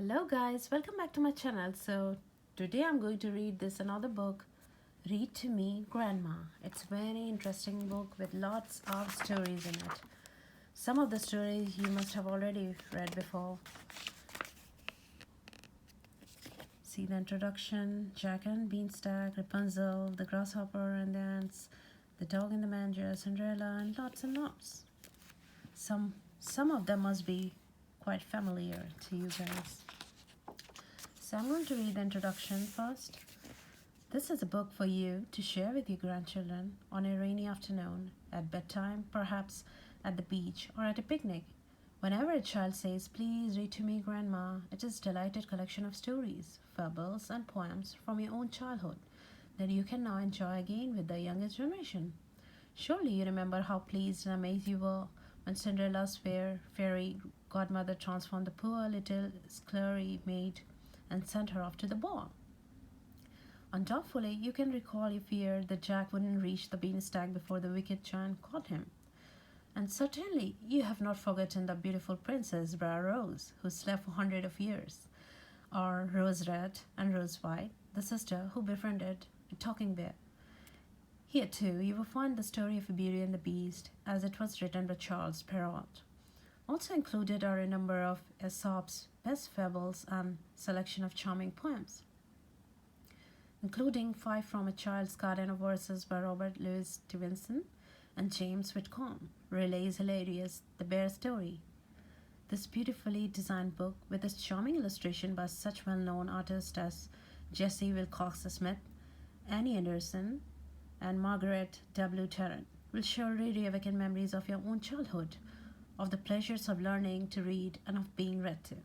Hello guys, welcome back to my channel. So today I'm going to read this another book, Read to Me Grandma. It's a very interesting book with lots of stories in it. Some of the stories you must have already read before. See the introduction, Jack and Beanstalk, Rapunzel, the grasshopper and the ants, the dog in the manger, Cinderella, and lots and lots. Some of them must be quite familiar to you guys. So I'm going to read the introduction first. This is a book for you to share with your grandchildren on a rainy afternoon, at bedtime, perhaps at the beach or at a picnic. Whenever a child says, "Please read to me, Grandma," it is a delighted collection of stories, fables, and poems from your own childhood that you can now enjoy again with the younger generation. Surely you remember how pleased and amazed you were when Cinderella's fairy godmother transformed the poor little scullery maid and sent her off to the ball. Undoubtedly, you can recall your fear that Jack wouldn't reach the beanstalk before the wicked giant caught him. And certainly, you have not forgotten the beautiful Princess Briar Rose, who slept for hundreds of years, or Rose Red and Rose White, the sister who befriended a talking bear. Here too, you will find the story of Beauty and the Beast, as it was written by Charles Perrault. Also included are a number of Aesop's best fables and selection of charming poems, including Five from a Child's Garden of Verses by Robert Louis Stevenson and James Whitcomb, relays hilarious The Bear Story. This beautifully designed book, with its charming illustration by such well-known artists as Jessie Wilcox Smith, Annie Anderson, and Margaret W. Tarrant, will surely reawaken memories of your own childhood, of the pleasures of learning to read and of being read to.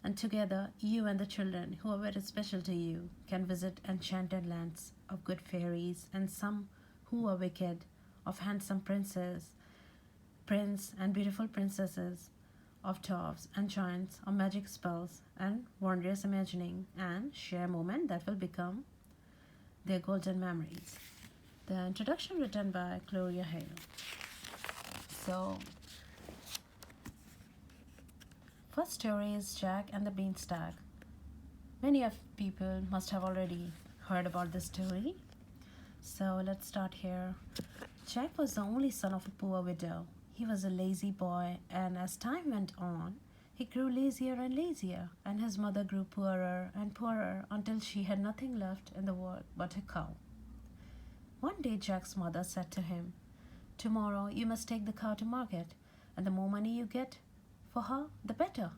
And together, you and the children who are very special to you can visit enchanted lands of good fairies and some who are wicked, of handsome prince and beautiful princesses, of dwarfs and giants, of magic spells and wondrous imagining, and share a moment that will become their golden memories. The introduction written by Gloria Hale. So, first story is Jack and the Beanstalk. Many of people must have already heard about this story. So let's start here. Jack was the only son of a poor widow. He was a lazy boy, and as time went on, he grew lazier and lazier, and his mother grew poorer and poorer until she had nothing left in the world but a cow. One day Jack's mother said to him, "Tomorrow you must take the cow to market, and the more money you get for her, the better."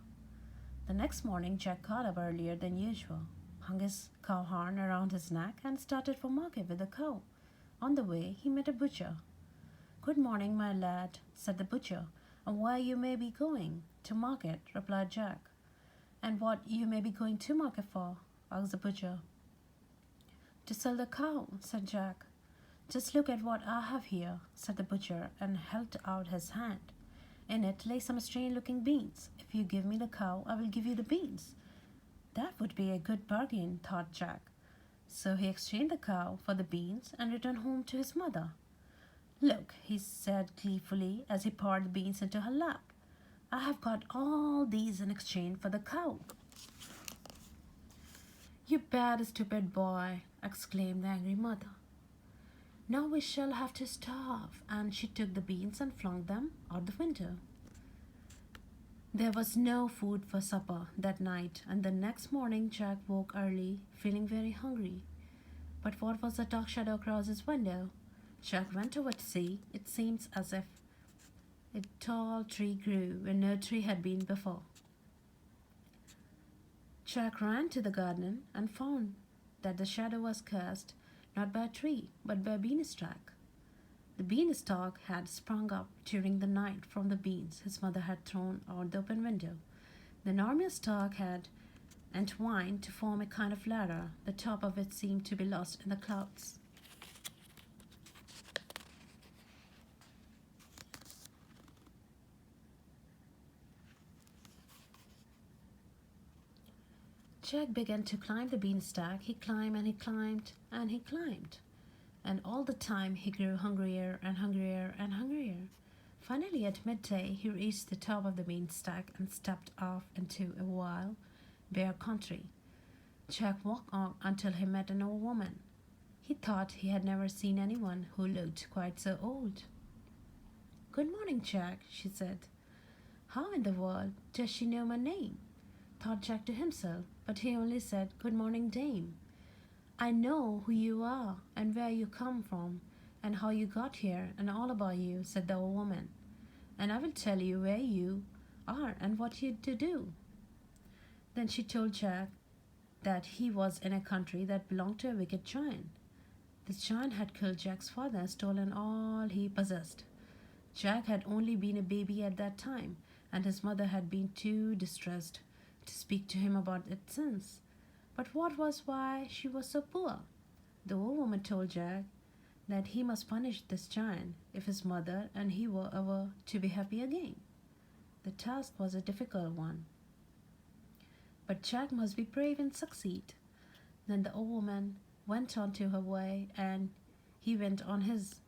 The next morning Jack got up earlier than usual, hung his cow horn around his neck, and started for market with the cow. On the way he met a butcher. "Good morning, my lad," said the butcher. "And where you may be going?" "To market," replied Jack. "And what you may be going to market for?" asked the butcher. "To sell the cow," said Jack. "Just look at what I have here," said the butcher, and held out his hand. "In it lay some strange-looking beans. If you give me the cow, I will give you the beans." That would be a good bargain, thought Jack. So he exchanged the cow for the beans and returned home to his mother. "Look," he said gleefully as he poured the beans into her lap, "I have got all these in exchange for the cow." "You bad, stupid boy," exclaimed the angry mother. "Now we shall have to starve," and she took the beans and flung them out the window. There was no food for supper that night, and the next morning Jack woke early, feeling very hungry. But what was the dark shadow across his window? Jack went over to see. It seems as if a tall tree grew where no tree had been before. Jack ran to the garden and found that the shadow was cast not by a tree, but by a beanstalk. The beanstalk had sprung up during the night from the beans his mother had thrown out the open window. The enormous stalk had entwined to form a kind of ladder, the top of it seemed to be lost in the clouds. Jack began to climb the beanstalk. He climbed and he climbed and he climbed. And all the time he grew hungrier and hungrier and hungrier. Finally, at midday, he reached the top of the beanstalk and stepped off into a wild, bare country. Jack walked on until he met an old woman. He thought he had never seen anyone who looked quite so old. "Good morning, Jack," she said. "How in the world does she know my name?" thought Jack to himself, but he only said, "Good morning, dame. I know who you are and where you come from and how you got here and all about you," said the old woman. "And I will tell you where you are and what you to do." Then she told Jack that he was in a country that belonged to a wicked giant. This giant had killed Jack's father and stolen all he possessed. Jack had only been a baby at that time, and his mother had been too distressed to speak to him about its sins. But what was why she was so poor? The old woman told Jack that he must punish this giant if his mother and he were ever to be happy again. The task was a difficult one, but Jack must be brave and succeed. Then the old woman went on to her way, and he went on his.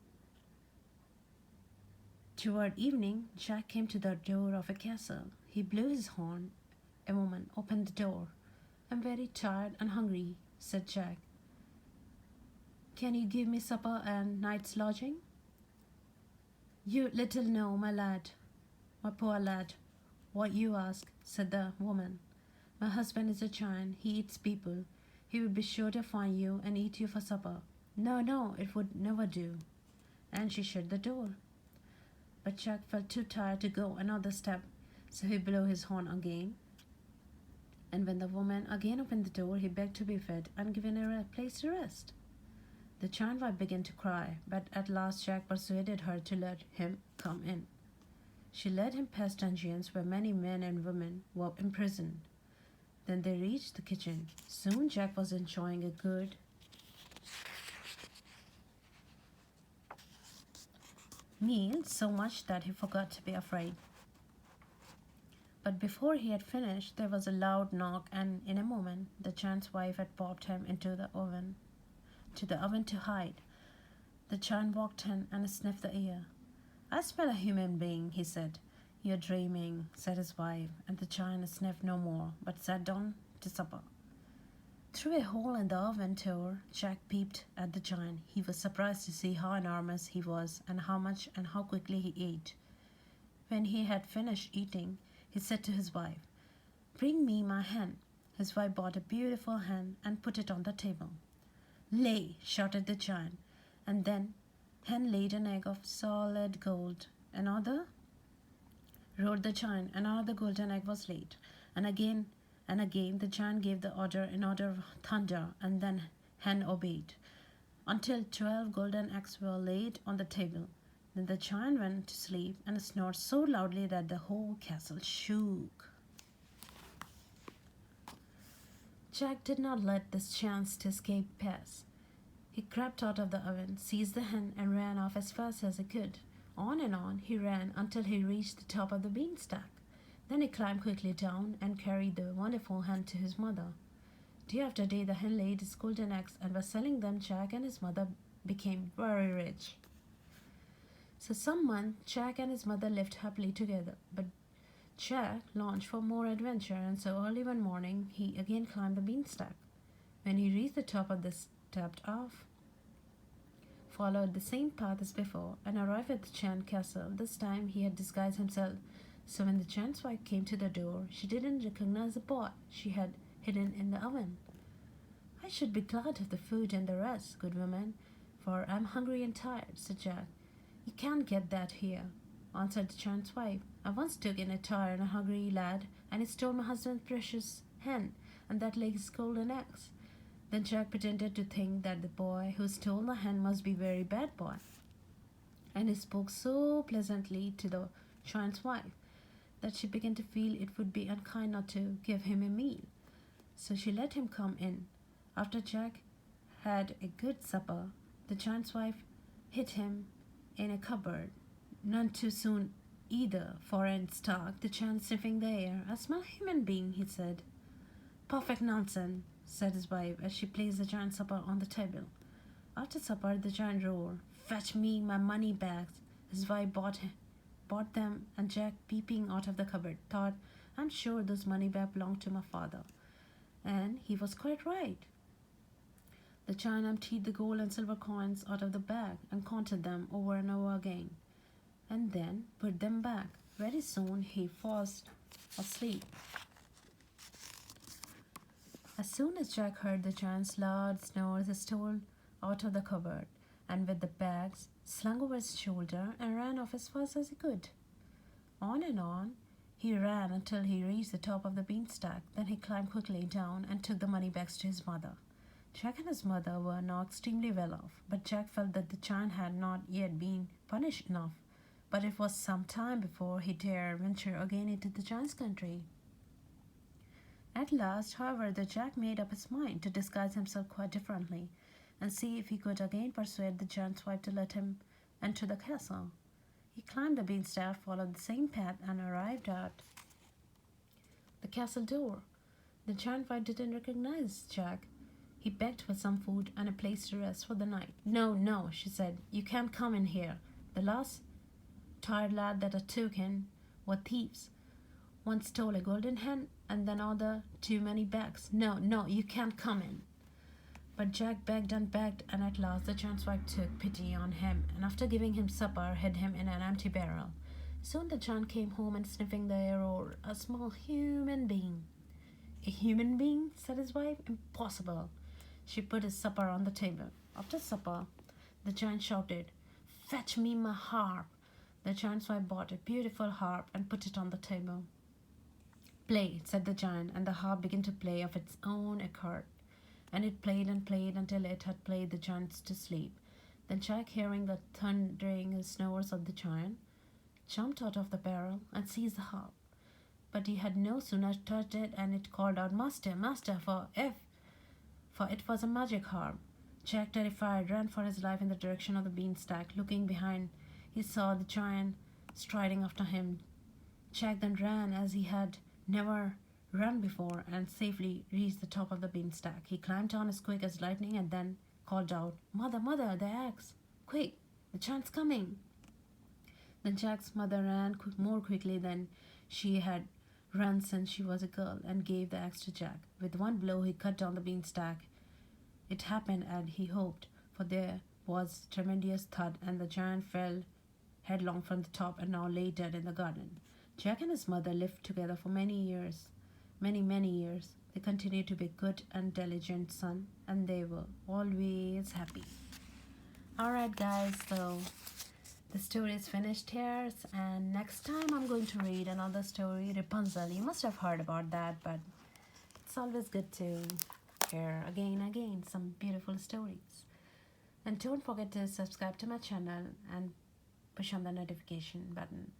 Toward evening, Jack came to the door of a castle. He blew his horn. A woman opened the door. "I'm very tired and hungry," said Jack. "Can you give me supper and night's lodging?" "You little know, my poor lad, what you ask," said the woman. "My husband is a giant. He eats people. He would be sure to find you and eat you for supper." "No, no, it would never do." And she shut the door. But Jack felt too tired to go another step, so he blew his horn again. And when the woman again opened the door, he begged to be fed and given a place to rest. The giant wife began to cry, but at last Jack persuaded her to let him come in. She led him past dungeons where many men and women were imprisoned. Then they reached the kitchen. Soon Jack was enjoying a good meal, so much that he forgot to be afraid. But before he had finished, there was a loud knock, and in a moment the giant's wife had popped him into the oven to hide. The giant walked in and sniffed the air. "I smell a human being," he said. "You're dreaming," said his wife, and the giant sniffed no more, but sat down to supper. Through a hole in the oven door, Jack peeped at the giant. He was surprised to see how enormous he was and how much and how quickly he ate. When he had finished eating, he said to his wife, "Bring me my hen." His wife bought a beautiful hen and put it on the table. "Lay!" shouted the giant, and then hen laid an egg of solid gold. "Another!" roared the giant. Another golden egg was laid, and again the giant gave the order in order of thunder, and then hen obeyed, until 12 golden eggs were laid on the table. Then the giant went to sleep and snored so loudly that the whole castle shook. Jack did not let this chance to escape pass. He crept out of the oven, seized the hen, and ran off as fast as he could. On and on he ran until he reached the top of the beanstalk. Then he climbed quickly down and carried the wonderful hen to his mother. Day after day the hen laid his golden eggs, and by selling them Jack and his mother became very rich. So some months Jack and his mother lived happily together, but Jack longed for more adventure, and so early one morning he again climbed the beanstalk. When he reached the top of this, stepped off, followed the same path as before, and arrived at the giant castle. This time he had disguised himself, so when the giant's wife came to the door, she didn't recognize the pot she had hidden in the oven. "I should be glad of the food and the rest, good woman, for I'm hungry and tired," said Jack. "You can't get that here," answered the giant's wife. "I once took in a tired and hungry lad, and he stole my husband's precious hen, and that laid his golden eggs." Then Jack pretended to think that the boy who stole the hen must be a very bad boy, and he spoke so pleasantly to the giant's wife that she began to feel it would be unkind not to give him a meal. So she let him come in. After Jack had a good supper, the giant's wife hid him in a cupboard. None too soon either, for in stalked the giant sniffing the air. "I smell a human being," he said. "Perfect nonsense," said his wife as she placed the giant's supper on the table. After supper the giant roared, "Fetch me my money bags." His wife bought them, and Jack, peeping out of the cupboard, thought, "I'm sure those money bags belong to my father." And he was quite right. The giant emptied the gold and silver coins out of the bag and counted them over and over again, and then put them back. Very soon he was asleep. As soon as Jack heard the giant's loud snores, he stole out of the cupboard and with the bags slung over his shoulder and ran off as fast as he could. On he ran until he reached the top of the beanstalk. Then he climbed quickly down and took the money bags to his mother. Jack and his mother were now extremely well off, but Jack felt that the giant had not yet been punished enough. But it was some time before he dared venture again into the giant's country. At last, however, the Jack made up his mind to disguise himself quite differently and see if he could again persuade the giant's wife to let him enter the castle. He climbed the beanstalk, followed the same path, and arrived at the castle door. The giant wife didn't recognize Jack. He begged for some food and a place to rest for the night. No, no, she said, you can't come in here. The last tired lad that I took in were thieves. One stole a golden hen and then other too many bags. No, no, you can't come in. But Jack begged, and at last the giant's wife took pity on him, and after giving him supper, hid him in an empty barrel. Soon the giant came home and sniffing the air roared, a small human being. A human being? Said his wife. Impossible. She put his supper on the table. After supper, the giant shouted, Fetch me my harp. The giant's wife bought a beautiful harp and put it on the table. Play, said the giant, and the harp began to play of its own accord. And it played and played until it had played the giant to sleep. Then Jack, hearing the thundering snores of the giant, jumped out of the barrel and seized the harp. But he had no sooner touched it and it called out, Master, master, for it was a magic harp. Jack, terrified, ran for his life in the direction of the beanstalk. Looking behind, he saw the giant striding after him. Jack then ran as he had never run before and safely reached the top of the beanstalk. He climbed down as quick as lightning and then called out, Mother, mother, the axe! Quick, the giant's coming! Then Jack's mother ran more quickly than she had run since she was a girl and gave the axe to Jack. With one blow he cut down the beanstalk. It happened as he hoped, for there was tremendous thud and the giant fell headlong from the top and now lay dead in the garden. Jack and his mother lived together for many years. Many years. They continued to be good and diligent sons, and they were always happy. Alright guys, so the story is finished here, and next time I'm going to read another story, Rapunzel. You must have heard about that, but it's always good to hear again some beautiful stories. And don't forget to subscribe to my channel and push on the notification button.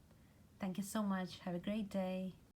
Thank you so much. Have a great day.